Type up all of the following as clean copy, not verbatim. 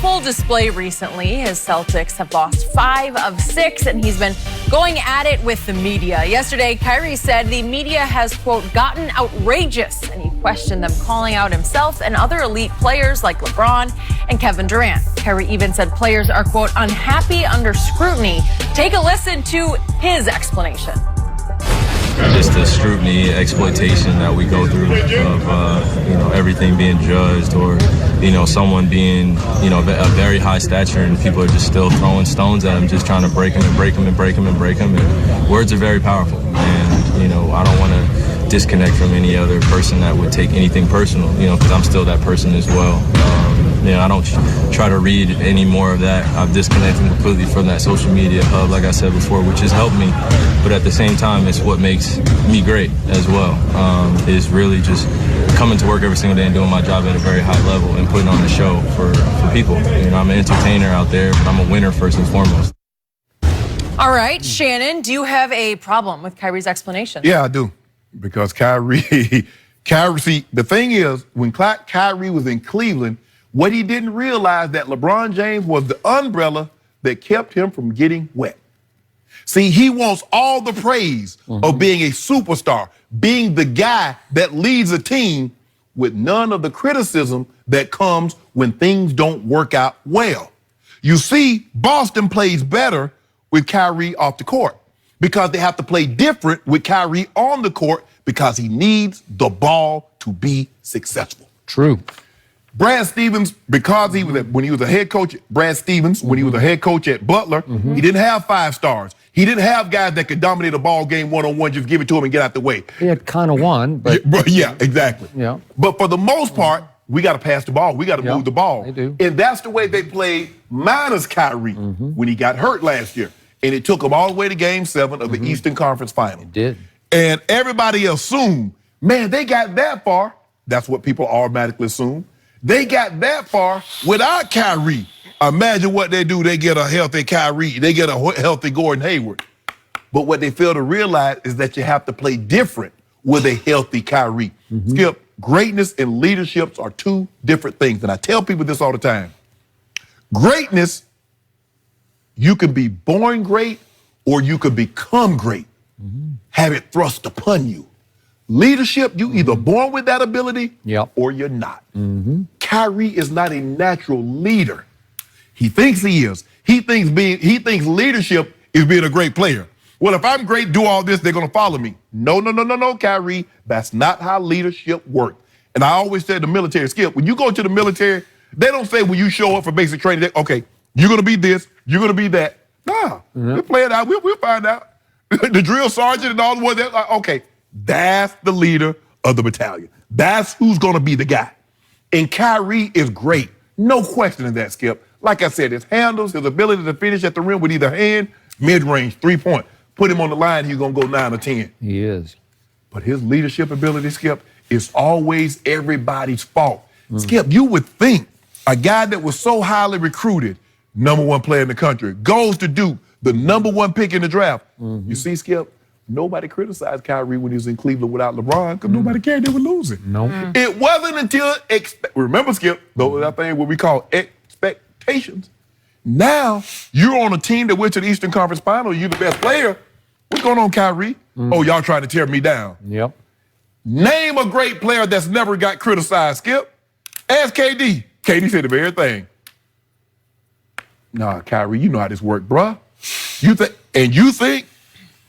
full display recently. His Celtics have lost 5 of 6, and he's been going at it with the media. Yesterday, Kyrie said the media has, quote, gotten outrageous, and he questioned them calling out himself and other elite players like LeBron and Kevin Durant. Kyrie even said players are, quote, unhappy under scrutiny. Take a listen to his explanation. Just the scrutiny, exploitation that we go through of, everything being judged, or, someone being, a very high stature, and people are just still throwing stones at him, just trying to break him and break him and break him and break him. And words are very powerful. And, I don't want to disconnect from any other person that would take anything personal, because I'm still that person as well. I don't try to read any more of that. I've disconnected completely from that social media hub, like I said before, which has helped me. But at the same time, it's what makes me great as well, is really just coming to work every single day and doing my job at a very high level and putting on a show for people. I'm an entertainer out there, but I'm a winner first and foremost. All right, Shannon, do you have a problem with Kyrie's explanation? Yeah, I do. Because Kyrie, see, the thing is, when Kyrie was in Cleveland, what he didn't realize that LeBron James was the umbrella that kept him from getting wet. See, he wants all the praise of being a superstar, being the guy that leads a team, with none of the criticism that comes when things don't work out well. You see, Boston plays better with Kyrie off the court because they have to play different with Kyrie on the court because he needs the ball to be successful. True. Brad Stevens, because he was when he was a head coach, Brad Stevens, when he was a head coach at Butler, he didn't have 5 stars. He didn't have guys that could dominate a ball game one-on-one, just give it to him and get out the way. He had kind of won, but... Yeah, exactly. Yeah. But for the most part, we got to pass the ball. We got to move the ball. They do. And that's the way they played minus Kyrie when he got hurt last year. And it took him all the way to Game 7 of the Eastern Conference Final. It did. And everybody assumed, man, they got that far. That's what people automatically assume. They got that far without Kyrie. Imagine what they do. They get a healthy Kyrie. They get a healthy Gordon Hayward. But what they fail to realize is that you have to play different with a healthy Kyrie. Skip, greatness and leadership are 2 different things. And I tell people this all the time. Greatness, you can be born great or you can become great. Have it thrust upon you. Leadership, you either born with that ability or you're not. Kyrie is not a natural leader. He thinks he is. He thinks leadership is being a great player. Well, if I'm great, do all this, they're going to follow me. No, Kyrie. That's not how leadership works. And I always say the military, Skip, when you go to the military, they don't say when you show up for basic training, okay, you're going to be this, you're going to be that. Nah, we'll play it out. We'll find out. The drill sergeant and all the ones, like, okay, that's the leader of the battalion. That's who's going to be the guy. And Kyrie is great. No question in that, Skip. Like I said, his handles, his ability to finish at the rim with either hand, mid-range, 3-point. Put him on the line, he's going to go 9 or 10. He is. But his leadership ability, Skip, is always everybody's fault. Skip, you would think a guy that was so highly recruited, #1 player in the country, goes to Duke, the #1 pick in the draft. You see, Skip, nobody criticized Kyrie when he was in Cleveland without LeBron because nobody cared they were losing. It wasn't until, remember, Skip, that thing what we call expectations. Now, you're on a team that went to the Eastern Conference Final, you're the best player. What's going on, Kyrie? Oh, y'all trying to tear me down. Name a great player that's never got criticized, Skip. Ask KD. KD said the very thing. Nah, Kyrie, you know how this works, bruh. You think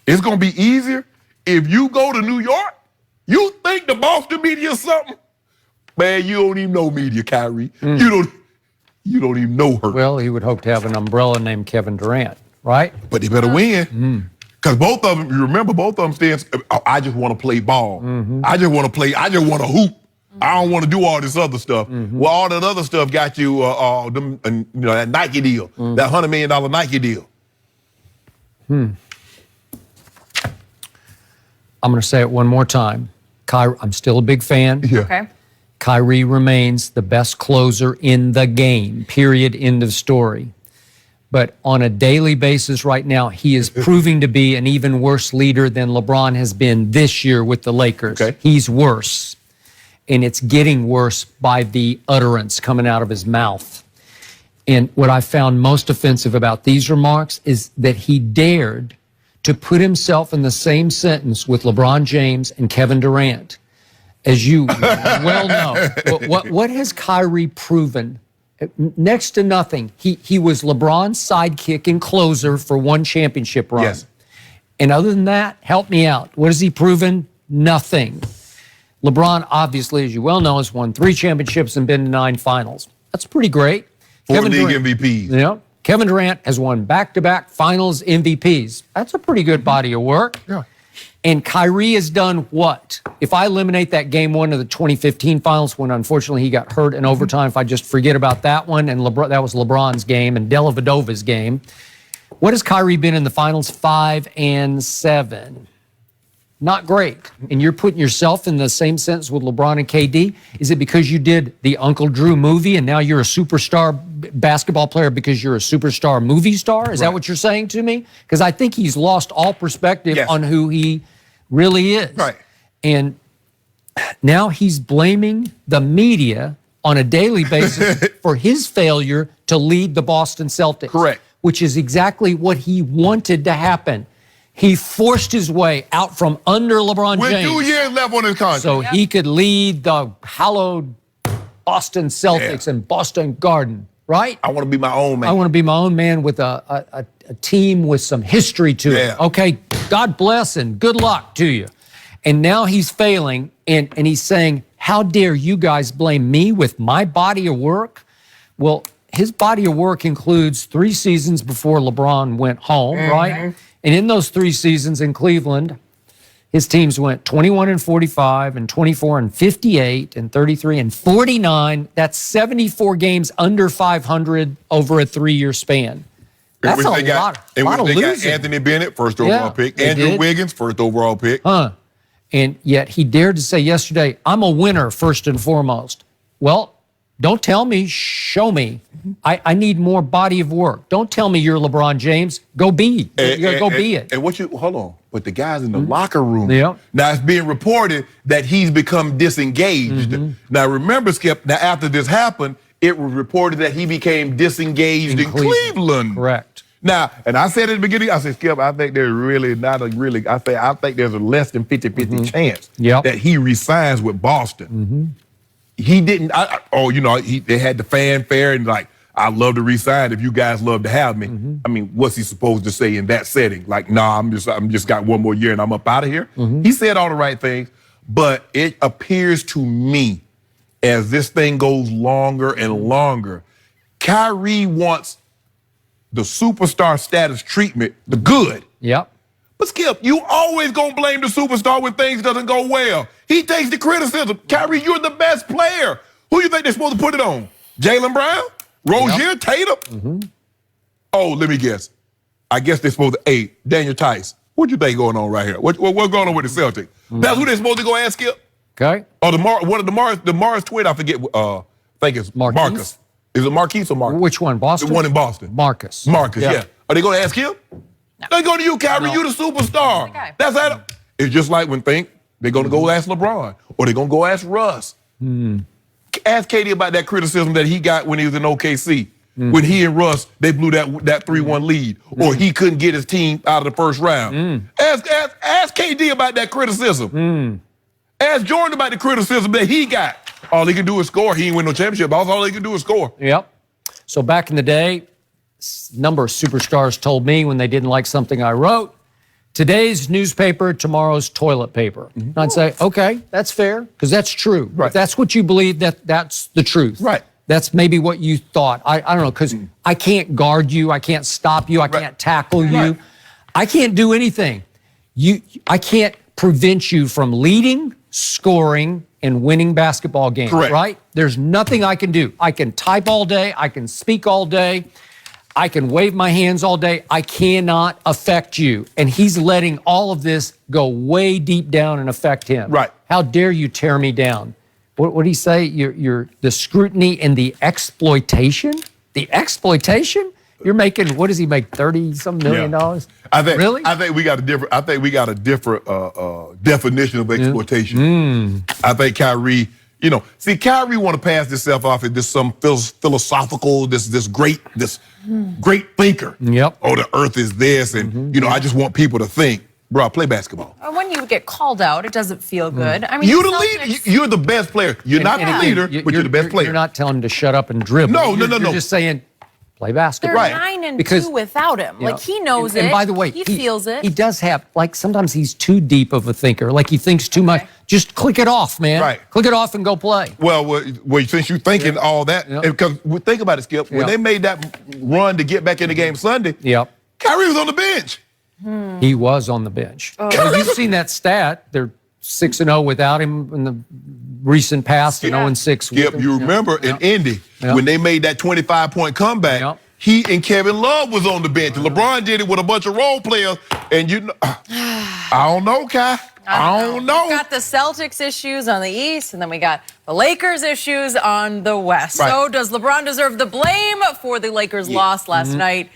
it's going to be easier if you go to New York? You think the Boston media is something? Man, you don't even know media, Kyrie. You don't even know her. Well, he would hope to have an umbrella named Kevin Durant, right? But they better win. Because both of them, you remember, both of them stands, I just want to play ball. I just want to play, I just want to hoop. I don't want to do all this other stuff. Well, all that other stuff got you, that Nike deal, that $100 million Nike deal. I'm going to say it one more time. Kyrie, I'm still a big fan. Okay. Kyrie remains the best closer in the game, period, end of story. But on a daily basis right now, he is proving to be an even worse leader than LeBron has been this year with the Lakers. He's worse. And it's getting worse by the utterance coming out of his mouth. And what I found most offensive about these remarks is that he dared to put himself in the same sentence with LeBron James and Kevin Durant. As you well know, what has Kyrie proven? Next to nothing. He was LeBron's sidekick and closer for one championship run. Yes. And other than that, help me out. What has he proven? Nothing. LeBron, obviously, as you well know, has won 3 championships and been to 9 finals. That's pretty great. 4 Kevin league Durant, MVPs. Yeah. Kevin Durant has won back-to-back finals MVPs. That's a pretty good body of work. Yeah. And Kyrie has done what? If I eliminate that game 1 of the 2015 finals, when unfortunately he got hurt in overtime, if I just forget about that one, and that was LeBron's game and Dellavedova's game, what has Kyrie been in the finals? 5 and 7. Not great. And you're putting yourself in the same sentence with LeBron and KD? Is it because you did the Uncle Drew movie and now you're a superstar basketball player because you're a superstar movie star? Is that what you're saying to me? Because I think he's lost all perspective on who he really is. Right. And now he's blaming the media on a daily basis for his failure to lead the Boston Celtics. Correct. Which is exactly what he wanted to happen. He forced his way out from under LeBron James. With 2 years left on his contract. So he could lead the hallowed Boston Celtics and Boston Garden, right? I want to be my own man. I want to be my own man with a team with some history to it. Okay, God bless and good luck to you. And now he's failing, and he's saying, how dare you guys blame me with my body of work? Well, his body of work includes 3 seasons before LeBron went home, right? And in those 3 seasons in Cleveland, his teams went 21 and 45 and 24 and 58 and 33 and 49. That's 74 games under 500 over a 3-year span. That's a lot of losing. Got Anthony Bennett, first overall pick. Andrew Wiggins, first overall pick. And yet he dared to say yesterday, I'm a winner first and foremost. Well, don't tell me, show me. I need more body of work. Don't tell me you're LeBron James. Go be. Go be it. And hold on. But the guys in the locker room. Yeah. Now it's being reported that he's become disengaged. Now remember, Skip, now after this happened, it was reported that he became disengaged in Cleveland. Correct. Now, and I said at the beginning, I said, Skip, I think there's really not a really, I think there's a less than 50-50 chance that he resigns with Boston. He didn't, they had the fanfare and like, I'd love to resign if you guys love to have me. I mean, what's he supposed to say in that setting? Like, nah, I'm just got 1 more year and I'm up out of here. He said all the right things, but it appears to me as this thing goes longer and longer, Kyrie wants the superstar status treatment, the good. Yep. But Skip, you always gonna blame the superstar when things doesn't go well. He takes the criticism. Kyrie, you're the best player. Who you think they're supposed to put it on? Jaylen Brown? Rozier? Tatum? Oh, let me guess. I guess they're supposed to, Daniel Tice. What you think going on right here? What's going on with the Celtics? That's who they're supposed to go ask, Skip? Okay. Or the Mars twin, I forget, I think it's Marcus. Is it Marquise or Marcus? Which one, Boston? The one in Boston. Marcus. Marcus, yeah. Are they going to ask him? No. They go to you, Kyrie. You the superstar. Okay. That's how it's just like when they're going to go ask LeBron or they're going to go ask Russ. Ask KD about that criticism that he got when he was in OKC. When he and Russ, they blew that 3-1 lead, or he couldn't get his team out of the first round. Ask KD about that criticism. Ask Jordan about the criticism that he got. All he can do is score. He ain't win no championship. All he can do is score. Yep. So back in the day, a number of superstars told me when they didn't like something I wrote, today's newspaper, tomorrow's toilet paper. And I'd say, okay, that's fair, because that's true. Right. If that's what you believe, that's the truth. Right. That's maybe what you thought. I don't know, because I can't guard you. I can't stop you. I can't tackle you. Right. I can't do anything. I can't prevent you from leading, scoring, and winning basketball games, Correct. right? There's nothing I can do. I can type all day. I can speak all day. I can wave my hands all day. I cannot affect you. And he's letting all of this go way deep down and affect him. Right. How dare you tear me down? What did he say? You're the scrutiny and the exploitation? The exploitation? You're making, what does he make, $30-some million? I think, really? I think we got a different definition of exploitation. I think Kyrie You know, see, Kyrie want to pass himself off as this some philosophical, this great thinker. Yep. Oh, the earth is this, and you know, I just want people to think. Bro, play basketball. When you get called out, it doesn't feel good. I mean, You're the leader. You're the best player. You're not the leader, but you're the best player. You're not telling him to shut up and dribble. No. You're just saying, play basketball. They're 9-2 without him. Like, he knows it. And by the way, he feels it. He does have, like, sometimes he's too deep of a thinker. Like, he thinks too much. Just click it off, man. Right. Click it off and go play. Well, since you're thinking all that, because think about it, Skip. When they made that run to get back in the game Sunday, Kyrie was on the bench. He was on the bench. Well, you've seen that stat. They're 6-0 without him in the recent past, and 0-6 with him. You remember in Indy when they made that 25-point comeback, he and Kevin Love was on the bench. LeBron did it with a bunch of role players, and you know, I don't know, Kai. I don't know. We got the Celtics issues on the East, and then we got the Lakers issues on the West. Right. So does LeBron deserve the blame for the Lakers' loss last night?